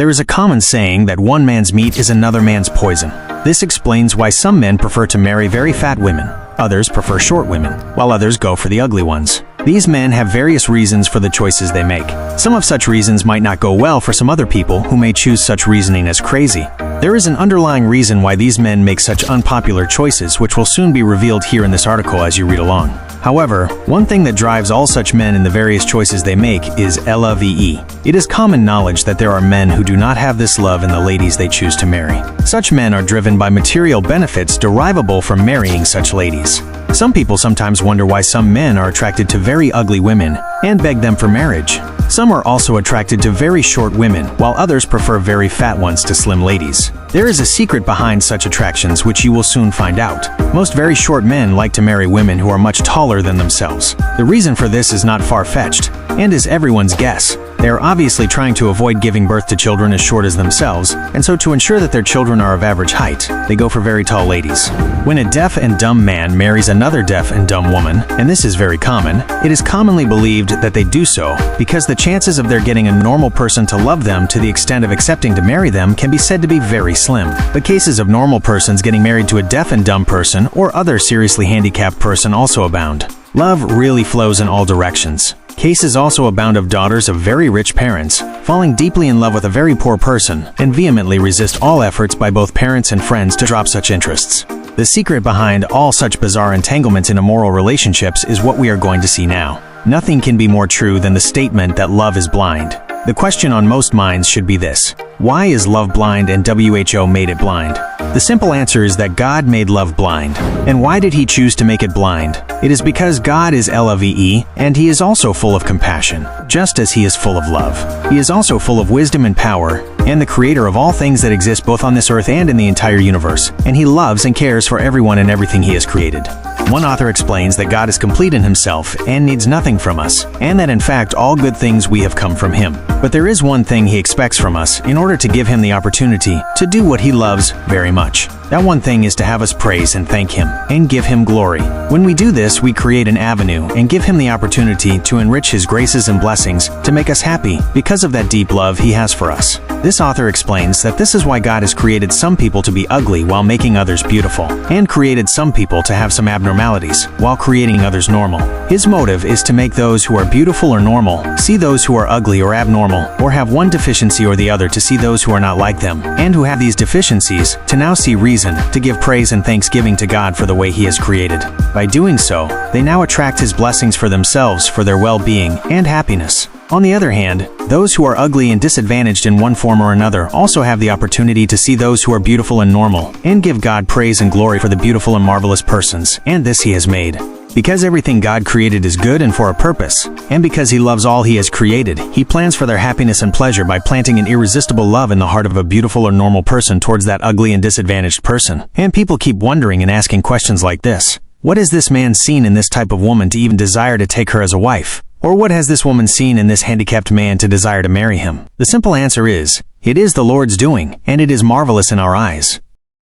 There is a common saying that one man's meat is another man's poison. This explains why some men prefer to marry very fat women, others prefer short women, while others go for the ugly ones. These men have various reasons for the choices they make. Some of such reasons might not go well for some other people who may choose such reasoning as crazy. There is an underlying reason why these men make such unpopular choices, which will soon be revealed here in this article as you read along. However, one thing that drives all such men in the various choices they make is love. It is common knowledge that there are men who do not have this love in the ladies they choose to marry. Such men are driven by material benefits derivable from marrying such ladies. Some people sometimes wonder why some men are attracted to very ugly women and beg them for marriage. Some are also attracted to very short women, while others prefer very fat ones to slim ladies. There is a secret behind such attractions which you will soon find out. Most very short men like to marry women who are much taller than themselves. The reason for this is not far-fetched, and is everyone's guess. They are obviously trying to avoid giving birth to children as short as themselves, and so to ensure that their children are of average height, they go for very tall ladies. When a deaf and dumb man marries another deaf and dumb woman, and this is very common, it is commonly believed that they do so because the chances of their getting a normal person to love them to the extent of accepting to marry them can be said to be very slim. But cases of normal persons getting married to a deaf and dumb person or other seriously handicapped person also abound. Love really flows in all directions. Cases also abound of daughters of very rich parents falling deeply in love with a very poor person and vehemently resist all efforts by both parents and friends to drop such interests. The secret behind all such bizarre entanglements in immoral relationships is what we are going to see now. Nothing can be more true than the statement that love is blind. The question on most minds should be this: why is love blind and WHO made it blind? The simple answer is that God made love blind. And why did he choose to make it blind? It is because God is love, and he is also full of compassion, just as he is full of love. He is also full of wisdom and power, and the creator of all things that exist both on this earth and in the entire universe, and he loves and cares for everyone and everything he has created. One author explains that God is complete in himself and needs nothing from us, and that in fact all good things we have come from him. But there is one thing he expects from us in order to give him the opportunity to do what he loves very much. That one thing is to have us praise and thank him, and give him glory. When we do this, we create an avenue and give him the opportunity to enrich his graces and blessings to make us happy because of that deep love he has for us. This author explains that this is why God has created some people to be ugly while making others beautiful, and created some people to have some abnormalities while creating others normal. His motive is to make those who are beautiful or normal see those who are ugly or abnormal, or have one deficiency or the other to see those who are not like them, and who have these deficiencies to now see reason to give praise and thanksgiving to God for the way he has created. By doing so, they now attract his blessings for themselves for their well-being and happiness. On the other hand, those who are ugly and disadvantaged in one form or another also have the opportunity to see those who are beautiful and normal, and give God praise and glory for the beautiful and marvelous persons, and this he has made. Because everything God created is good and for a purpose, and because he loves all he has created, he plans for their happiness and pleasure by planting an irresistible love in the heart of a beautiful or normal person towards that ugly and disadvantaged person. And people keep wondering and asking questions like this: what has this man seen in this type of woman to even desire to take her as a wife? Or what has this woman seen in this handicapped man to desire to marry him? The simple answer is, it is the Lord's doing, and it is marvelous in our eyes.